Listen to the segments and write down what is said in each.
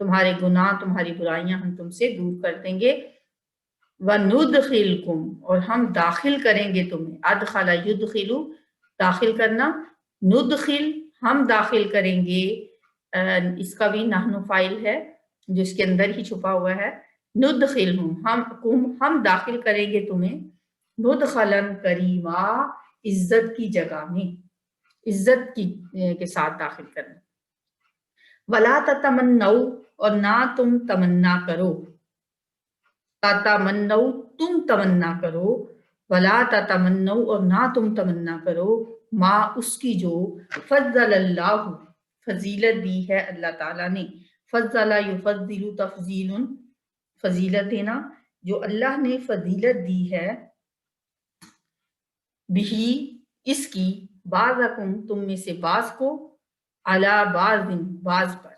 تمہارے گناہ تمہاری برائیاں ہم تم سے دور کر دیں گے۔ وَنُدْخِلْكُمْ اور ہم داخل کریں گے تمہیں، ادخل یدخل داخل کرنا، ندخل ہم داخل کریں گے، اس کا بھی نحن فاعل ہے جو اس کے اندر ہی چھپا ہوا ہے، ندخلہم ہم داخل کریں گے تمہیں، مدخلاً کریما عزت کی جگہ میں، عزت کے ساتھ داخل کرنا۔ وَلَا تَتَمَنَّوْا اور نہ تم تمنا کرو، تَتَمَنَّوْا تم تمنا کرو، وَلَا تَتَمَنَّوْا اور نہ تم تمنا کرو، ما اس کی جو فضل اللہ فضیلت دی ہے اللہ تعالیٰ نے، فضل یفضل تفضیل فضیلت دینا، جو اللہ نے فضیلت دی ہے، بھی اس کی، بعضکم تم میں سے بعض کو، علی بعض بعض پر،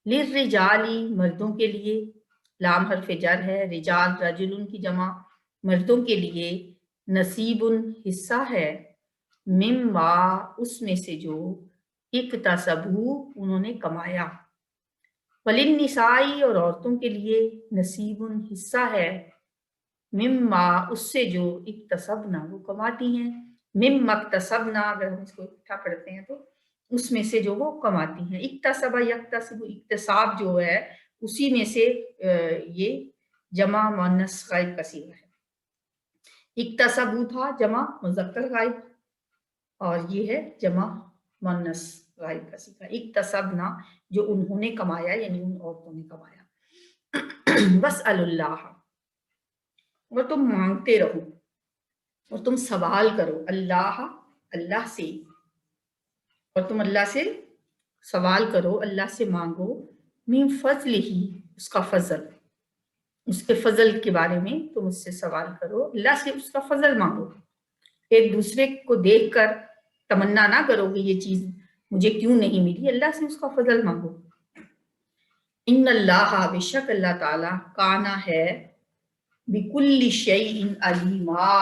للرجالی مردوں کے لیے، لام حرف جر ہے، رجال رجل کی جمع، مردوں کے لیے، نصیب حصہ ہے، مما اس میں سے جو اکتسبو انہوں نے کمایا، وللنساء اور عورتوں کے لیے، نصیب حصہ ہے، مما اس سے جو اکتسبنا وہ کماتی ہیں، مما اکتسبنا اگر ہم اس کو اکٹھا پڑھتے ہیں تو اس میں سے جو وہ کماتی ہیں، اکتسب یکتسب اکتساب جو ہے اسی میں سے یہ جمع مؤنث غائب کا صیغہ ہے، اکتسبو تھا جمع مذکر غائب اور یہ ہے جمع مؤنث غائب کا صیغہ، اکتسبنا جو انہوں نے کمایا یعنی ان عورتوں نے کمایا، واسأل اللہ اور تم مانگتے رہو اور تم سوال کرو، اللہ سے، اور تم اللہ سے سوال کرو، اللہ سے مانگو، من فضل ہی اس کا فضل، اس کے فضل کے بارے میں تم اس سے سوال کرو، اللہ سے اس کا فضل مانگو، ایک دوسرے کو دیکھ کر تمنا نہ کرو کہ یہ چیز مجھے کیوں نہیں ملی، اللہ سے اس کا فضل مانگو۔ ان اللہ بے شک اللہ تعالیٰ کانا ہے، بِكُلِّ شَيْءٍ عَلِيمًا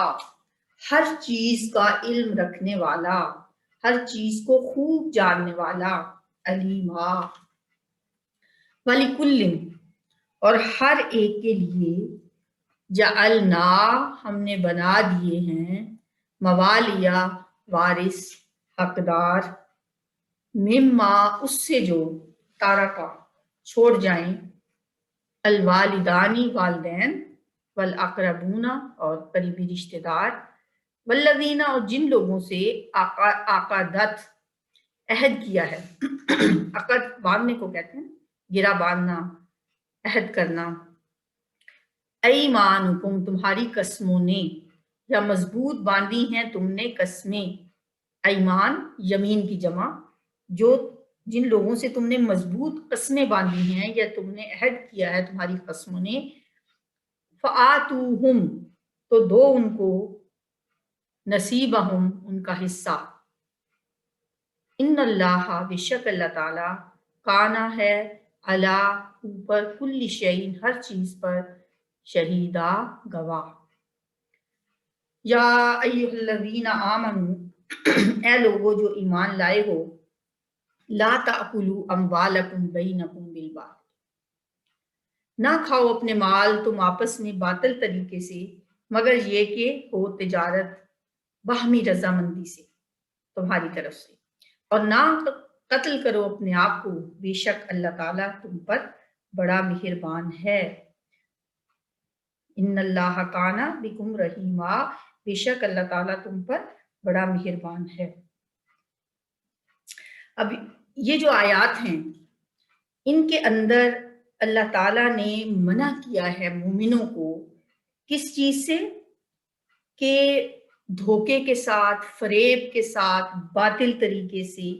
ہر چیز کا علم رکھنے والا، ہر چیز کو خوب جاننے والا، علیما، وَلِكُلٍّ اور ہر ایک کے لیے، جعلنا ہم نے بنا دیے ہیں، موالیا وارث حقدار، مما اس سے جو تارکا چھوڑ جائیں، الوالدانی والدین، والاقربون اور قریبی رشتہ دار، والذین اور جن لوگوں سے عقدت عہد کیا ہے، عقد باندھنے کو کہتے ہیں، گرا باندھنا، عہد کرنا، ایمانکم تمہاری قسموں نے، یا مضبوط باندھی ہیں تم نے قسمیں، ایمان یمین کی جمع، جو جن لوگوں سے تم نے مضبوط قسمیں باندھی ہیں یا تم نے عہد کیا ہے تمہاری قسموں نے، فآتوہم تو دو ان کو، نصیبہم ان کا حصہ، ان اللہ بے شک اللہ تعالی، کانا ہے، علی اوپر، کل شیء ہر چیز پر، شہیدہ گواہ۔ یا ایھا الذین آمنوا اے لوگو جو ایمان لائے ہو، لا تأکلوا اموالکم بینکم بالباطل نہ کھاؤ اپنے مال تم آپس میں باطل طریقے سے، مگر یہ کہ ہو تجارت باہمی رضامندی سے تمہاری طرف سے، اور نہ قتل کرو اپنے آپ کو، بے شک اللہ تعالیٰ تم پر بڑا مہربان ہے، ان اللہ کانا بکم رحیما بے شک اللہ تعالیٰ تم پر بڑا مہربان ہے۔ اب یہ جو آیات ہیں ان کے اندر اللہ تعالیٰ نے منع کیا ہے مومنوں کو کس چیز سے، کہ دھوکے کے ساتھ، فریب کے ساتھ، باطل طریقے سے،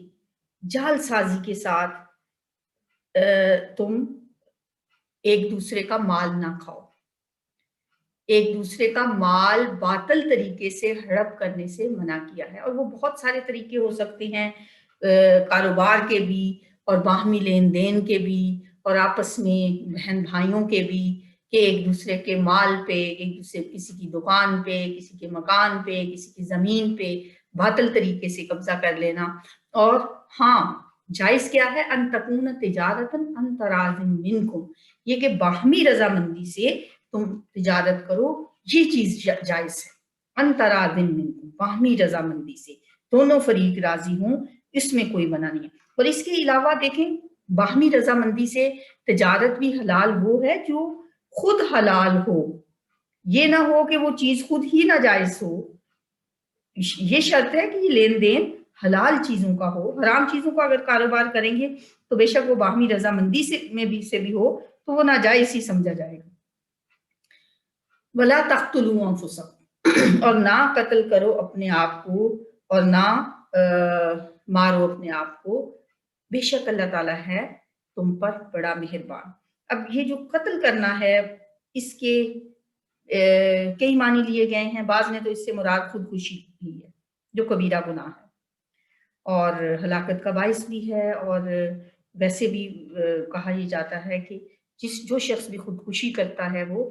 جعل سازی کے ساتھ تم ایک دوسرے کا مال نہ کھاؤ، ایک دوسرے کا مال باطل طریقے سے ہڑپ کرنے سے منع کیا ہے، اور وہ بہت سارے طریقے ہو سکتے ہیں، کاروبار کے بھی اور باہمی لین دین کے بھی اور آپس میں بہن بھائیوں کے بھی، کہ ایک دوسرے کے مال پہ، ایک دوسرے کسی کی دکان پہ، کسی کے مکان پہ، کسی کی زمین پہ باطل طریقے سے قبضہ کر لینا، اور ہاں جائز کیا ہے؟ ان تکون تجارتن ان تراضٍ منکم، یہ کہ باہمی رضامندی سے تم تجارت کرو، یہ چیز جائز ہے، ان تراضٍ منکم، باہمی رضامندی سے دونوں فریق راضی ہوں، اس میں کوئی منع نہیں ہے۔ اور اس کے علاوہ دیکھیں باہمی رضامندی سے تجارت بھی حلال وہ ہے جو خود حلال ہو، یہ نہ ہو کہ وہ چیز خود ہی ناجائز ہو، یہ شرط ہے کہ یہ لین دین حلال چیزوں کا ہو۔ حرام چیزوں کا اگر کاروبار کریں گے تو بے شک وہ باہمی رضامندی سے بھی ہو تو وہ ناجائز ہی سمجھا جائے گا۔ وَلَا تَقْتُلُوا أَنفُسَكُمْ، اور نہ قتل کرو اپنے آپ کو، اور نہ مارو اپنے آپ کو، بے شک اللہ تعالیٰ ہے تم پر بڑا مہربان۔ اب یہ جو قتل کرنا ہے اس کے کئی معنی لیے گئے ہیں، بعض نے تو اس سے مراد خودکشی لی ہے جو کبیرہ گناہ ہے اور ہلاکت کا باعث بھی ہے، اور ویسے بھی کہا یہ جاتا ہے کہ جو شخص بھی خودکشی کرتا ہے وہ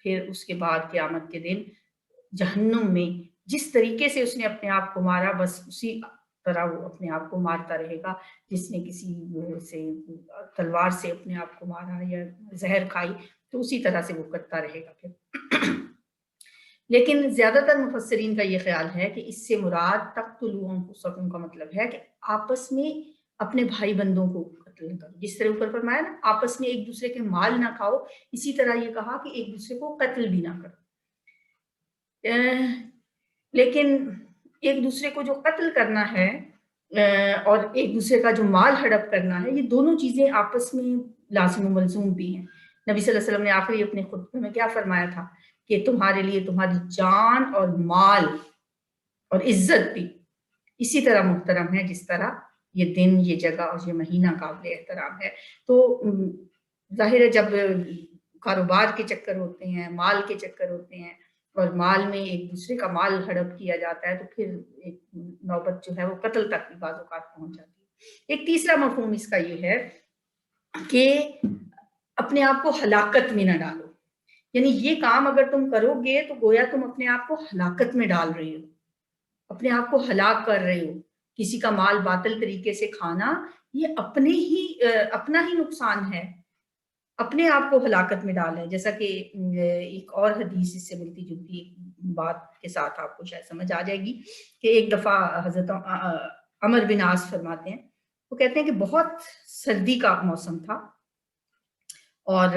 پھر اس کے بعد قیامت کے دن جہنم میں جس طریقے سے اس نے اپنے آپ کو مارا بس اسی طرح وہ اپنے آپ کو مارتا رہے گا، جس نے کسی سے تلوار سے اپنے آپ کو مارا یا زہر کھائی تو اسی طرح سے وہ کرتا رہے گا پھر۔ لیکن زیادہ تر مفسرین کا یہ خیال ہے کہ اس سے مراد تقتلوا انفسکم کا مطلب ہے کہ آپس میں اپنے بھائی بندوں کو قتل نہ کرو، جس طرح اوپر فرمایا نا آپس میں ایک دوسرے کے مال نہ کھاؤ، اسی طرح یہ کہا کہ ایک دوسرے کو قتل بھی نہ کرو۔ لیکن ایک دوسرے کو جو قتل کرنا ہے اور ایک دوسرے کا جو مال ہڑپ کرنا ہے، یہ دونوں چیزیں آپس میں لازم و ملزوم بھی ہیں۔ نبی صلی اللہ علیہ وسلم نے آخری اپنے خطبے میں کیا فرمایا تھا کہ تمہارے لیے تمہاری جان اور مال اور عزت بھی اسی طرح محترم ہے جس طرح یہ دن، یہ جگہ اور یہ مہینہ قابل احترام ہے۔ تو ظاہر ہے جب کاروبار کے چکر ہوتے ہیں، مال کے چکر ہوتے ہیں اور مال میں ایک دوسرے کا مال ہڑپ کیا جاتا ہے تو پھر ایک نوبت جو ہے وہ قتل تک بھی بعض اوقات پہنچ جاتی ہے۔ ایک تیسرا مفہوم اس کا یہ ہے کہ اپنے آپ کو ہلاکت میں نہ ڈالو، یعنی یہ کام اگر تم کرو گے تو گویا تم اپنے آپ کو ہلاکت میں ڈال رہے ہو، اپنے آپ کو ہلاک کر رہے ہو۔ کسی کا مال باطل طریقے سے کھانا یہ اپنا ہی نقصان ہے، اپنے آپ کو ہلاکت میں ڈال ہے۔ جیسا کہ ایک اور حدیث اس سے ملتی جلتی بات کے ساتھ آپ کو شاید سمجھ آ جائے گی کہ ایک دفعہ حضرت عمر بن عاص فرماتے ہیں، وہ کہتے ہیں کہ بہت سردی کا موسم تھا اور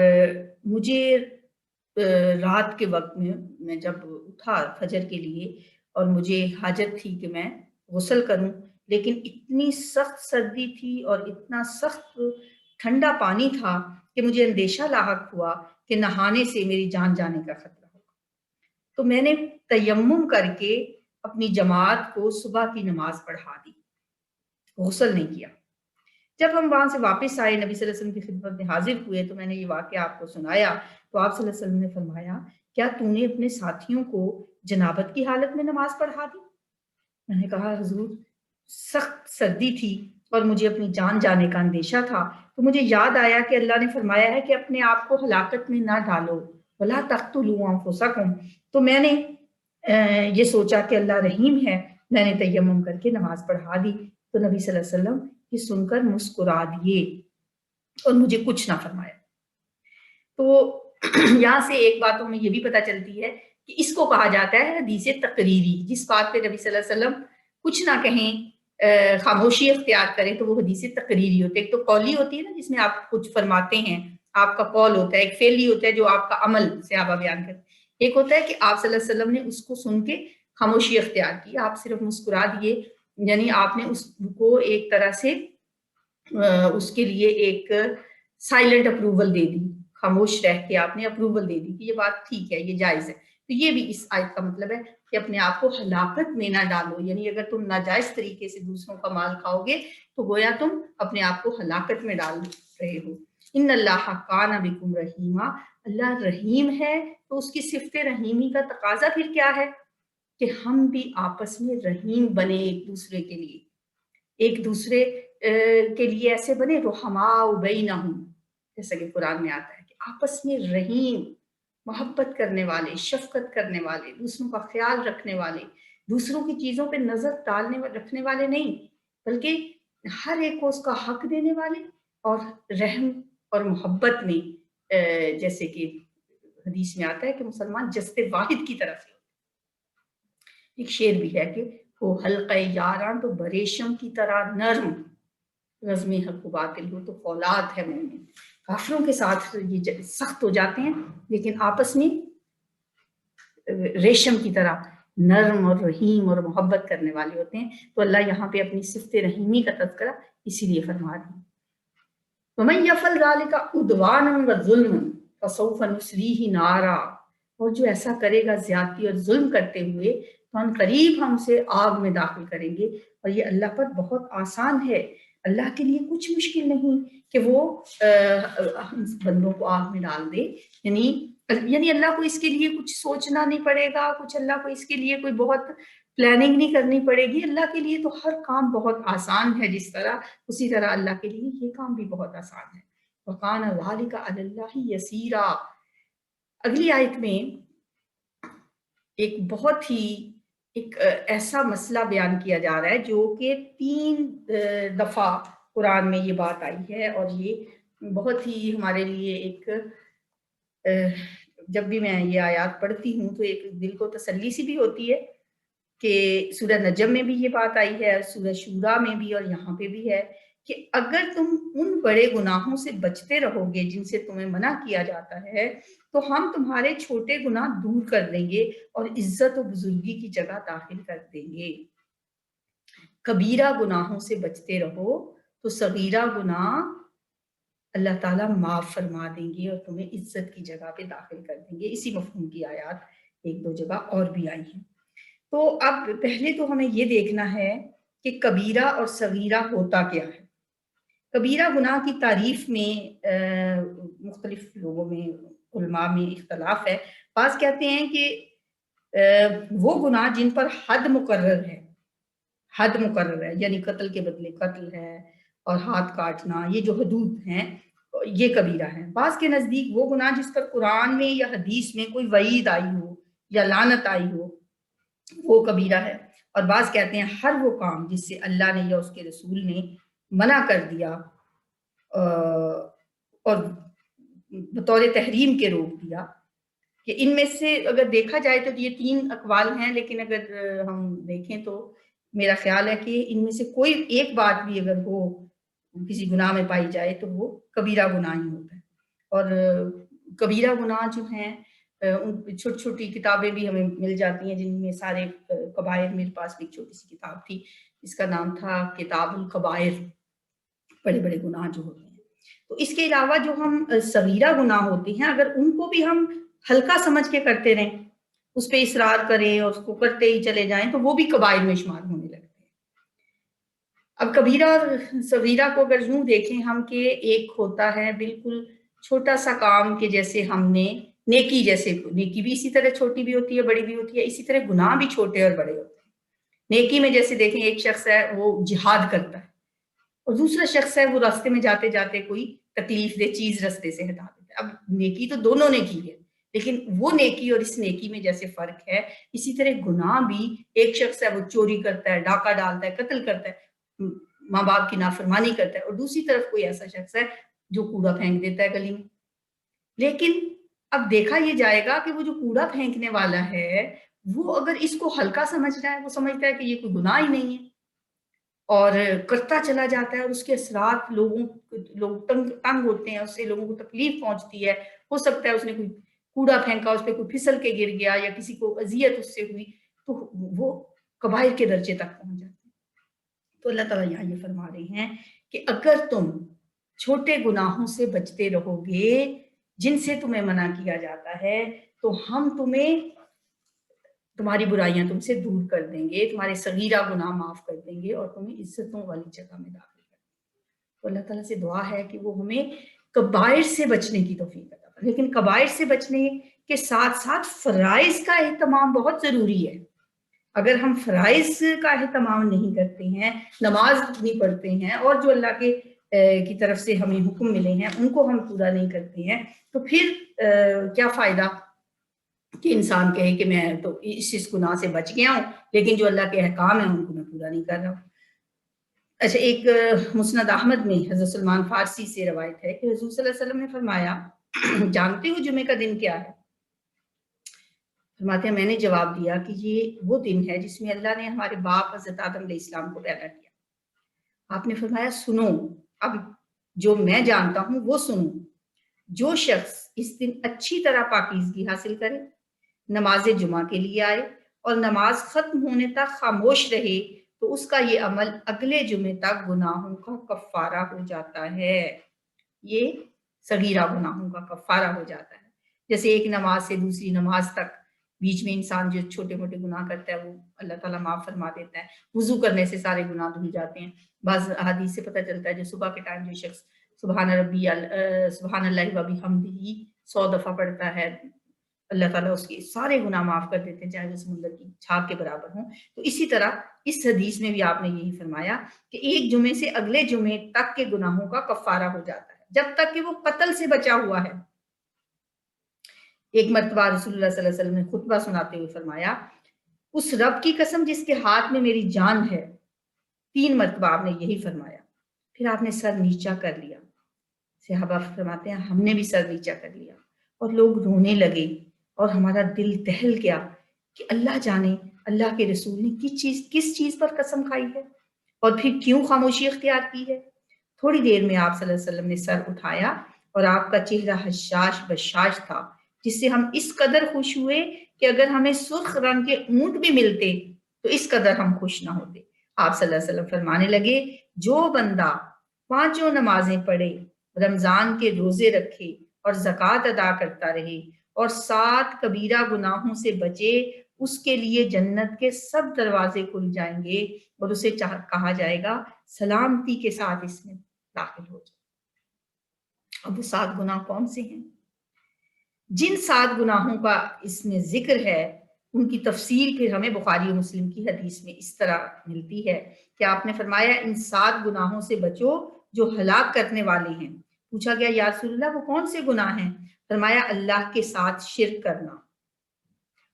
مجھے رات کے وقت میں جب اٹھا فجر کے لیے اور مجھے حاجت تھی کہ میں غسل کروں، لیکن اتنی سخت سردی تھی اور اتنا سخت ٹھنڈا پانی تھا کہ مجھے اندیشہ لاحق ہوا کہ نہانے سے میری جان جانے کا خطرہ ہوگا۔ تو میں نے تیمم کر کے اپنی جماعت کو صبح کی نماز پڑھا دی، غسل نہیں کیا۔ جب ہم وہاں سے واپس آئے، نبی صلی اللہ علیہ وسلم کی خدمت میں حاضر ہوئے تو میں نے یہ واقعہ آپ کو سنایا تو آپ صلی اللہ علیہ وسلم نے فرمایا کیا تو نے اپنے ساتھیوں کو جنابت کی حالت میں نماز پڑھا دی؟ میں نے کہا حضور سخت سردی تھی اور مجھے اپنی جان جانے کا اندیشہ تھا، تو مجھے یاد آیا کہ اللہ نے فرمایا ہے کہ اپنے آپ کو ہلاکت میں نہ ڈالو، وَلَا تَقْتُلُوا أَنفُسَكُمْ، تو میں نے یہ سوچا کہ اللہ رحیم ہے، میں نے تیمم کر کے نماز پڑھا دی۔ تو نبی صلی اللہ علیہ وسلم یہ سن کر مسکرا دیے اور مجھے کچھ نہ فرمایا۔ تو یہاں سے ایک بات ہمیں یہ بھی پتہ چلتی ہے کہ اس کو کہا جاتا ہے حدیث تقریری، جس بات پہ نبی صلی اللہ علیہ وسلم کچھ نہ کہیں، خاموشی اختیار کریں تو وہ حدیث تقریری ہوتے ہے۔ ایک تو قولی ہوتی ہے نا جس میں آپ کچھ فرماتے ہیں، آپ کا قول ہوتا ہے، ایک فعلی ہوتا ہے جو آپ کا عمل صحابہ بیان کرتے ہیں، ایک ہوتا ہے کہ آپ صلی اللہ علیہ وسلم نے اس کو سن کے خاموشی اختیار کی، آپ صرف مسکرا دیے، یعنی آپ نے اس کو ایک طرح سے اس کے لیے ایک سائلنٹ اپروول دے دی، خاموش رہ کے آپ نے اپروول دے دی کہ یہ بات ٹھیک ہے، یہ جائز ہے۔ تو یہ بھی اس آیت کا مطلب ہے کہ اپنے آپ کو ہلاکت میں نہ ڈالو، یعنی اگر تم ناجائز طریقے سے دوسروں کا مال کھاؤ گے تو گویا تم اپنے آپ کو ہلاکت میں ڈال رہے ہو۔ ان اللہ کان بکم رحیما، اللہ رحیم ہے تو اس کی صفت رحیمی کا تقاضا پھر کیا ہے کہ ہم بھی آپس میں رحیم بنے، ایک دوسرے کے لیے، ایک دوسرے کے لیے ایسے بنے رحماء بینہم، جیسا کہ قرآن میں آتا ہے کہ آپس میں رحیم، محبت کرنے والے، شفقت کرنے والے، دوسروں کا خیال رکھنے والے، دوسروں کی چیزوں پہ نظر ڈالنے رکھنے والے نہیں، بلکہ ہر ایک کو اس کا حق دینے والے اور رحم اور محبت میں جیسے کہ حدیث میں آتا ہے کہ مسلمان جسد واحد کی طرف سے. ایک شعر بھی ہے کہ وہ حلقہ یاراں تو بریشم کی طرح نرم، رزم حق و باطل ہو تو فولاد ہے مومن. کافروں کے ساتھ یہ سخت ہو جاتے ہیں لیکن آپس میں ریشم کی طرح نرم اور رحیم اور محبت کرنے والے ہوتے ہیں. تو اللہ یہاں پہ اپنی صفت رحیمی کا تذکرہ اسی لیے فرما رہے ہیں. وَمَن يَفْعَلْ ذَلِكَ عُدْوَانًا وَظُلْمًا فَسَوْفَ نُصْلِيهِ نَارًا، اور جو ایسا کرے گا زیادتی اور ظلم کرتے ہوئے تو ہم قریب ہم اسے آگ میں داخل کریں گے. اور یہ اللہ پر بہت آسان ہے، اللہ کے لیے کچھ مشکل نہیں کہ وہ بندوں کو آگ میں ڈال دے. یعنی اللہ کو اس کے لیے کچھ سوچنا نہیں پڑے گا، کچھ اللہ کو اس کے لیے کوئی بہت پلاننگ نہیں کرنی پڑے گی. اللہ کے لیے تو ہر کام بہت آسان ہے، جس طرح اسی طرح اللہ کے لیے یہ کام بھی بہت آسان ہے. وَكَانَ ذَلِكَ عَلَى اللَّهِ يَسِيرًا. اگلی آیت میں ایک بہت ہی ایک ایسا مسئلہ بیان کیا جا رہا ہے جو کہ 3 دفعہ قرآن میں یہ بات آئی ہے، اور یہ بہت ہی ہمارے لیے ایک جب بھی میں یہ آیات پڑھتی ہوں تو ایک دل کو تسلی سی بھی ہوتی ہے کہ سورہ نجم میں بھی یہ بات آئی ہے، سورہ شورا میں بھی، اور یہاں پہ بھی ہے کہ اگر تم ان بڑے گناہوں سے بچتے رہو گے جن سے تمہیں منع کیا جاتا ہے تو ہم تمہارے چھوٹے گناہ دور کر دیں گے اور عزت و بزرگی کی جگہ داخل کر دیں گے. کبیرہ گناہوں سے بچتے رہو تو صغیرہ گناہ اللہ تعالیٰ معاف فرما دیں گے اور تمہیں عزت کی جگہ پہ داخل کر دیں گے. اسی مفہوم کی آیات 1-2 جگہ اور بھی آئی ہیں. تو اب پہلے تو ہمیں یہ دیکھنا ہے کہ کبیرہ اور صغیرہ ہوتا کیا ہے. کبیرہ گناہ کی تعریف میں مختلف لوگوں میں علماء میں اختلاف ہے. بعض کہتے ہیں کہ وہ گناہ جن پر حد مقرر ہے یعنی قتل کے بدلے قتل ہے اور ہاتھ کاٹنا، یہ جو حدود ہیں یہ کبیرہ ہیں. بعض کے نزدیک وہ گناہ جس پر قرآن میں یا حدیث میں کوئی وعید آئی ہو یا لعنت آئی ہو وہ کبیرہ ہے. اور بعض کہتے ہیں ہر وہ کام جس سے اللہ نے یا اس کے رسول نے منع کر دیا اور بطور تحریم کے روک دیا، کہ ان میں سے اگر دیکھا جائے تو یہ 3 اقوال ہیں، لیکن اگر ہم دیکھیں تو میرا خیال ہے کہ ان میں سے کوئی ایک بات بھی اگر وہ کسی گناہ میں پائی جائے تو وہ کبیرہ گناہ ہی ہوتا ہے. اور کبیرہ گناہ جو ہیں چھوٹی چھوٹی کتابیں بھی ہمیں مل جاتی ہیں جن میں سارے کبائر، میرے پاس بھی ایک چھوٹی سی کتاب تھی اس کا نام تھا کتاب الکبائر، بڑے بڑے گناہ جو ہوتے ہیں. تو اس کے علاوہ جو ہم صغیرہ گناہ ہوتے ہیں اگر ان کو بھی ہم ہلکا سمجھ کے کرتے رہیں، اس پہ اصرار کریں اور اس کو کرتے ہی چلے جائیں تو وہ بھی کبائر میں شمار ہونے لگتے ہیں. اب کبیرہ اور صغیرہ کو اگر یوں دیکھیں ہم کہ ایک ہوتا ہے بالکل چھوٹا سا کام کہ جیسے ہم نے نیکی، جیسے نیکی بھی اسی طرح چھوٹی بھی ہوتی ہے بڑی بھی ہوتی ہے، اسی طرح گناہ بھی چھوٹے اور بڑے ہوتے ہیں. نیکی میں جیسے دیکھیں ایک شخص ہے وہ جہاد کرتا ہے اور دوسرا شخص ہے وہ راستے میں جاتے جاتے کوئی تکلیف دہ چیز راستے سے ہٹا دیتا ہے. اب نیکی تو دونوں نے کی ہے لیکن وہ نیکی اور اس نیکی میں جیسے فرق ہے، اسی طرح گناہ بھی ایک شخص ہے وہ چوری کرتا ہے، ڈاکہ ڈالتا ہے، قتل کرتا ہے، ماں باپ کی نافرمانی کرتا ہے، اور دوسری طرف کوئی ایسا شخص ہے جو کوڑا پھینک دیتا ہے گلی میں. لیکن اب دیکھا یہ جائے گا کہ وہ جو کوڑا پھینکنے والا ہے وہ اگر اس کو ہلکا سمجھ رہا ہے، وہ سمجھتا ہے کہ یہ کوئی گناہ ہی نہیں ہے اور کرتا چلا جاتا ہے، اور اس کے اثرات لوگ تنگ ہوتے ہیں، اس سے لوگوں کو تکلیف پہنچتی ہے. ہو سکتا ہے اس نے کوئی کوڑا پھینکا، اس پہ کوئی پھسل کے گر گیا یا کسی کو اذیت اس سے ہوئی تو وہ کبائر کے درجے تک پہنچ جاتے ہیں. تو اللہ تعالیٰ یہاں یہ فرما رہے ہیں کہ اگر تم چھوٹے گناہوں سے بچتے رہو گے جن سے تمہیں منع کیا جاتا ہے تو ہم تمہاری برائیاں تم سے دور کر دیں گے، تمہارے صغیرہ گناہ معاف کر دیں گے اور تمہیں عزتوں والی جگہ میں داخل کر دیں گے. تو اللہ تعالیٰ سے دعا ہے کہ وہ ہمیں کبائر سے بچنے کی توفیق عطا فرمائے. لیکن کبائر سے بچنے کے ساتھ ساتھ فرائض کا اہتمام بہت ضروری ہے. اگر ہم فرائض کا اہتمام نہیں کرتے ہیں، نماز نہیں پڑھتے ہیں اور جو اللہ کی طرف سے ہمیں حکم ملے ہیں ان کو ہم پورا نہیں کرتے ہیں تو پھر کیا فائدہ کہ انسان کہے کہ میں تو اس گناہ سے بچ گیا ہوں لیکن جو اللہ کے احکام ہیں ان کو میں پورا نہیں کر رہا ہوں. اچھا، ایک مسند احمد میں حضرت سلمان فارسی سے روایت ہے کہ حضور صلی اللہ علیہ وسلم نے فرمایا جانتے ہو جمعے کا دن کیا ہے؟ فرماتے ہیں میں نے جواب دیا کہ یہ وہ دن ہے جس میں اللہ نے ہمارے باپ حضرت آدم علیہ السلام کو پیدا کیا۔ آپ نے فرمایا سنو، اب جو میں جانتا ہوں وہ سنو، جو شخص اس دن اچھی طرح پاکیزگی حاصل کرے، نماز جمعہ کے لیے آئے اور نماز ختم ہونے تک خاموش رہے تو اس کا یہ عمل اگلے جمعے تک گناہوں کا کفارہ ہو جاتا ہے۔ یہ صغیرہ گناہوں کا کفارہ ہو جاتا ہے۔ جیسے ایک نماز سے دوسری نماز تک بیچ میں انسان جو چھوٹے موٹے گناہ کرتا ہے وہ اللہ تعالیٰ معاف فرما دیتا ہے۔ وضو کرنے سے سارے گناہ دھل جاتے ہیں۔ بعض حدیث سے پتہ چلتا ہے جو صبح کے ٹائم جو شخص سبحان اللہ و بحمدہ 100 دفعہ پڑھتا ہے، اللہ تعالیٰ اس کے سارے گناہ معاف کر دیتے ہیں، چاہے وہ سمندر کی چھاپ کے برابر ہوں۔ تو اسی طرح اس حدیث میں بھی آپ نے یہی فرمایا کہ ایک جمعے سے اگلے جمعے تک کے گناہوں کا کفارہ ہو جاتا ہے جب تک کہ وہ قتل سے بچا ہوا ہے۔ ایک مرتبہ رسول اللہ صلی اللہ علیہ وسلم نے خطبہ سناتے ہوئے فرمایا اس رب کی قسم جس کے ہاتھ میں میری جان ہے، 3 مرتبہ آپ نے یہی فرمایا، پھر آپ نے سر نیچا کر لیا۔ صحابہ فرماتے ہیں ہم نے بھی سر نیچا کر لیا اور لوگ رونے لگے اور ہمارا دل دہل گیا کہ اللہ جانے اللہ کے رسول نے کس چیز پر قسم کھائی ہے اور پھر کیوں خاموشی اختیار کی ہے۔ تھوڑی دیر میں آپ صلی اللہ علیہ وسلم نے سر اٹھایا اور آپ کا چہرہ حشاش بشاش تھا، جس سے ہم اس قدر خوش ہوئے کہ اگر ہمیں سرخ رنگ کے اونٹ بھی ملتے تو اس قدر ہم خوش نہ ہوتے۔ آپ صلی اللہ علیہ وسلم فرمانے لگے جو بندہ 5 نمازیں پڑھے، رمضان کے روزے رکھے اور زکوٰۃ ادا کرتا رہے اور 7 کبیرہ گناہوں سے بچے، اس کے لیے جنت کے سب دروازے کھل جائیں گے اور اسے کہا جائے گا سلامتی کے ساتھ اس میں داخل ہو جائے۔ اب وہ 7 گناہ کون سے ہیں؟ جن 7 گناہوں کا اس میں ذکر ہے ان کی تفصیل پھر ہمیں بخاری و مسلم کی حدیث میں اس طرح ملتی ہے کہ آپ نے فرمایا ان 7 گناہوں سے بچو جو ہلاک کرنے والے ہیں۔ پوچھا گیا یا رسول اللہ وہ کون سے گناہ ہیں؟ فرمایا اللہ کے ساتھ شرک کرنا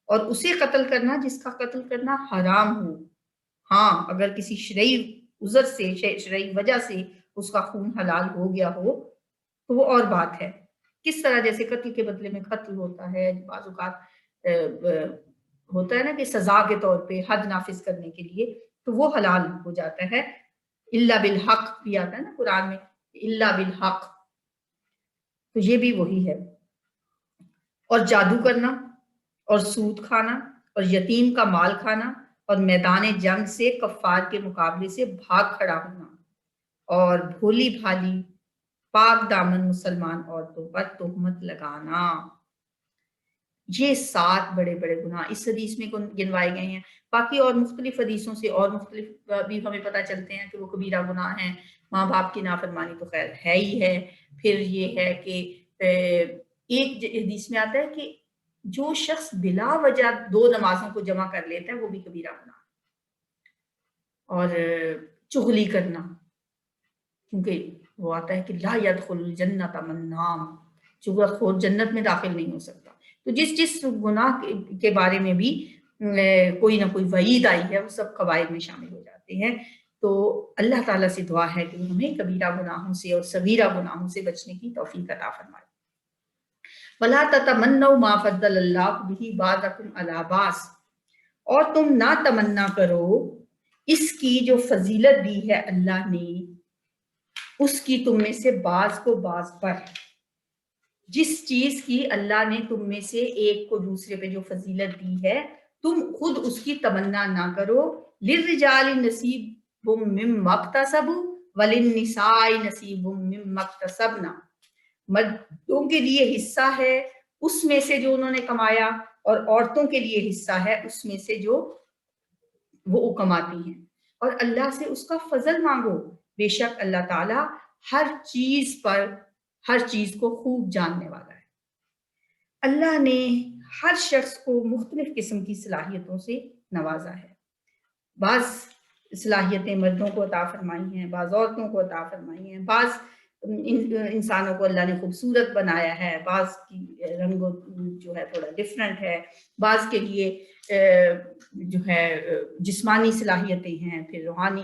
اور اسے قتل کرنا جس کا قتل کرنا حرام ہو۔ ہاں اگر کسی شرعی عذر سے شرعی وجہ سے اس کا خون حلال ہو گیا ہو تو وہ اور بات ہے۔ کس طرح جیسے قتل کے بدلے میں قتل ہوتا ہے، بعض اوقات ہوتا ہے نا کہ سزا کے طور پہ حد نافذ کرنے کے لیے، تو وہ حلال ہو جاتا ہے۔ الا بالحق بھی آتا ہے نا قرآن میں، الا بالحق، تو یہ بھی وہی ہے۔ اور جادو کرنا اور سود کھانا اور یتیم کا مال کھانا اور میدان جنگ سے کفار کے مقابلے سے بھاگ کھڑا ہونا اور بھولی بھالی پاک دامن مسلمان عورتوں پر تہمت لگانا، یہ 7 بڑے بڑے گناہ اس حدیث میں گنوائے گئے ہیں۔ باقی اور مختلف حدیثوں سے اور مختلف بھی ہمیں پتہ چلتے ہیں کہ وہ کبیرہ گناہ ہیں۔ ماں باپ کی نافرمانی تو خیر ہے ہی ہے، پھر یہ ہے کہ ایک حدیث میں آتا ہے کہ جو شخص بلا وجہ 2 نمازوں کو جمع کر لیتا ہے وہ بھی کبیرہ گناہ، اور چغلی کرنا، کیونکہ وہ آتا ہے کہ لا يدخل الجنت من نام، چغل خور جنت میں داخل نہیں ہو سکتا۔ تو جس گناہ کے بارے میں بھی کوئی نہ کوئی وعید آئی ہے وہ سب قبائل میں شامل ہو جاتے ہیں۔ تو اللہ تعالیٰ سے دعا ہے کہ وہ ہمیں کبیرہ گناہوں سے اور صغیرہ گناہوں سے بچنے کی توفیق عطا فرمائے۔ وَلَا تَتَمَنَّوْا مَا فَضَّلَ اللَّهُ بِهِ بَعْضَكُمْ عَلَىٰ بَعْضٍ، اور تم نہ تمنا کرو اس کی جو فضیلت دی ہے اللہ نے اس کی تم میں سے بعض کو بعض پر، جس چیز کی اللہ نے تم میں سے ایک کو دوسرے پہ جو فضیلت دی ہے تم خود اس کی تمنا نہ کرو۔ للرجال نصیب مما اکتسبوا وللنساء نصیب مما اکتسبن، مردوں کے لیے حصہ ہے اس میں سے جو انہوں نے کمایا اور عورتوں کے لیے حصہ ہے اس میں سے جو وہ کماتی ہیں، اور اللہ سے اس کا فضل مانگو، بے شک اللہ تعالیٰ ہر چیز کو خوب جاننے والا ہے۔ اللہ نے ہر شخص کو مختلف قسم کی صلاحیتوں سے نوازا ہے۔ بعض صلاحیتیں مردوں کو عطا فرمائی ہیں، بعض عورتوں کو عطا فرمائی ہیں، بعض انسانوں کو اللہ نے خوبصورت بنایا ہے، بعض کی رنگ جو ہے تھوڑا ڈفرینٹ ہے، بعض کے لیے جو ہے جسمانی صلاحیتیں ہیں، پھر روحانی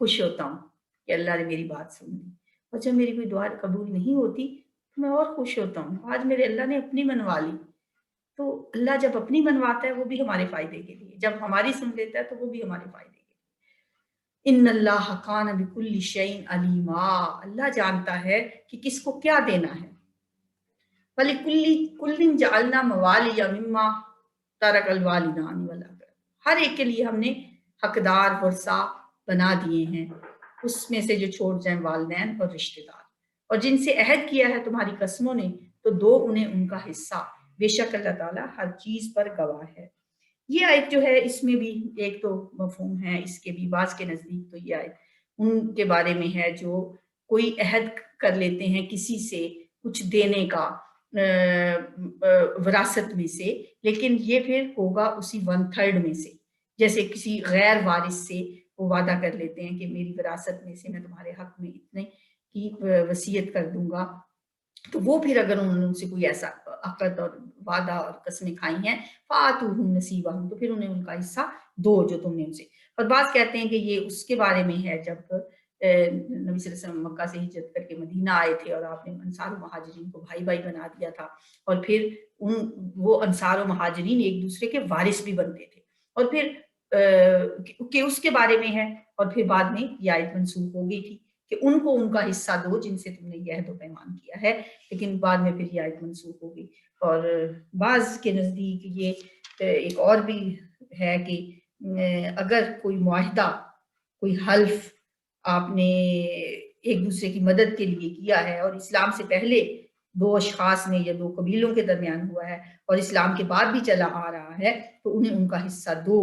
خوش ہوتا ہوں کہ اللہ نے میری بات سن لی، اور جب میری کوئی دعا قبول نہیں ہوتی تو میں اور خوش ہوتا ہوں، آج میرے اللہ نے اپنی منوا لی۔ تو اللہ جب اپنی منواتا ہے وہ بھی ہمارے فائدے کے لیے، جب ہماری سن لیتا ہے تو وہ بھی ہمارے فائدے کے لیے۔ ان اللہ کان بکل شیء علیما، اللہ جانتا ہے کہ کس کو کیا دینا ہے۔ وَلِكُلٍّ جَعَلْنَا مَوَالِيَ مِمَّا تَرَكَ الْوَالِدَانِ وَالْأَقْرَبُونَ، ہر ایک کے لیے ہم نے حقدار ورثہ بنا دیے ہیں اس میں سے جو چھوڑ جائیں والدین اور رشتہ دار، اور جن سے عہد کیا ہے تمہاری قسموں نے تو دو انہیں ان کا حصہ، بے شک اللہ تعالیٰ ہر چیز پر گواہ ہے۔ یہ آیت جو ہے اس میں بھی ایک تو مفہوم ہے، اس کے بھی بعض کے نزدیک تو یہ آیت ان کے بارے میں ہے جو کوئی عہد کر لیتے ہیں کسی سے کچھ دینے کا وراثت میں سے، لیکن یہ پھر ہوگا اسی 1/3 میں سے، جیسے کسی غیر وارث سے وہ وعدہ کر لیتے ہیں کہ میری وراثت میں سے میں تمہارے حق میں اتنے کی وصیت کر دوں گا، تو وہ پھر اگر انہوں نے ان سے کوئی ایسا عقد اور وعدہ اور قسمیں کھائی ہیں فَآتُوهُمْ نَصِيبَهُمْ، تو پھر انہیں ان کا حصہ دو جو تم نے ان سے۔ اور بعض کہتے ہیں کہ یہ اس کے بارے میں ہے جب نبی صلی اللہ علیہ وسلم مکہ سے ہجرت کر کے مدینہ آئے تھے اور آپ نے انصار و مہاجرین کو بھائی بھائی بنا دیا تھا، اور پھر وہ انصار و مہاجرین ایک دوسرے کے وارث بھی بنتے تھے، اور پھر کہ اس کے بارے میں ہے، اور پھر بعد میں یہ آیت منسوخ ہو گئی تھی کہ ان کو ان کا حصہ دو جن سے تم نے یہ عہد و پیمان کیا ہے، لیکن بعد میں پھر یہ آیت منسوخ ہو گئی۔ اور بعض کے نزدیک یہ ایک اور بھی ہے کہ اگر کوئی معاہدہ، کوئی حلف آپ نے ایک دوسرے کی مدد کے لیے کیا ہے اور اسلام سے پہلے دو اشخاص میں یا دو قبیلوں کے درمیان ہوا ہے اور اسلام کے بعد بھی چلا آ رہا ہے، تو انہیں ان کا حصہ دو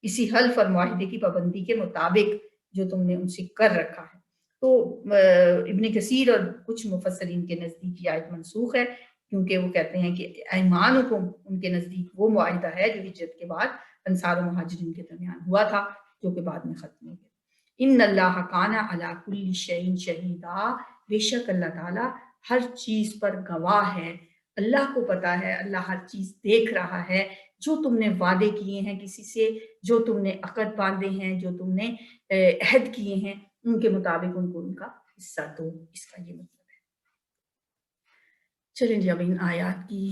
اسی حلف اور معاہدے کی پابندی کے مطابق جو تم نے ان سے کر رکھا ہے۔ تو ابن کثیر اور کچھ مفسرین کے نزدیک یہ آیت منسوخ ہے، کیونکہ وہ کہتے ہیں کہ ایمانکم ان کے نزدیک وہ معاہدہ ہے جو ہجرت کے بعد انصار و مہاجرین کے درمیان ہوا تھا، جو کہ بعد میں ختم ہو گیا۔ ان اللہ کان علی کل شیء شہیدا، بے شک اللہ تعالیٰ ہر چیز پر گواہ ہے، اللہ کو پتا ہے، اللہ ہر چیز دیکھ رہا ہے، جو تم نے وعدے کیے ہیں کسی سے، جو تم نے عقد باندھے ہیں، جو تم نے عہد کیے ہیں، ان کے مطابق ان کو ان کا حصہ دو، اس کا یہ مطلب ہے۔ چلیں جی اب ان آیات کی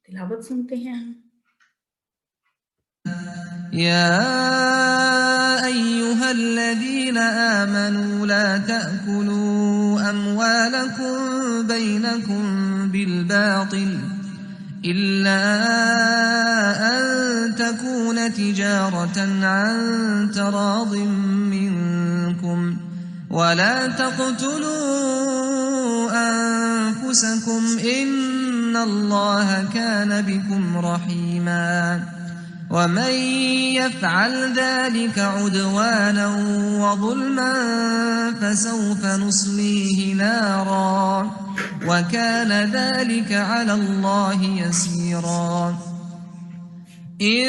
تلاوت سنتے ہیں ہم۔ يا أيها الذين آمنوا لا تأكلوا أموالكم بينكم بالباطل إلا أن تكون تجارة عن تراض منكم ولا تقتلوا أنفسكم إن الله كان بكم رحيما ومن يفعل ذلك عدوانا وظلما فسوف نصليه نارا وكان ذلك على الله يسيرا إن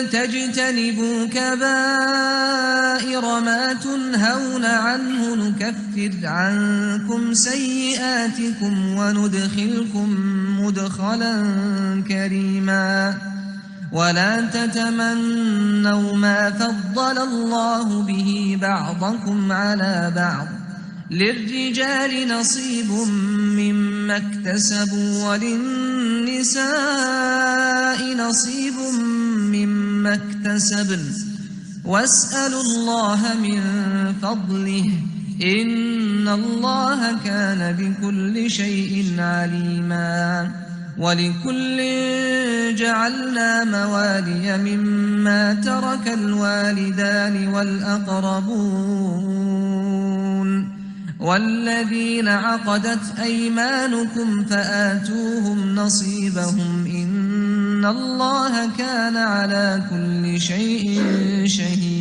تجتنبوا كبائر ما تنهون عنه نكفر عنكم سيئاتكم وندخلكم مدخلا كريما ولا تتمنوا ما فضل الله به بعضكم على بعض للرجال نصيب مما اكتسبوا وللنساء نصيب مما اكتسبن واسألوا الله من فضله إن الله كان بكل شيء عليما ولكل جعلنا موالي مما ترك الوالدان والأقربون والذين عقدت أيمانكم فآتوهم نصيبهم إن الله كان على كل شيء شهيدا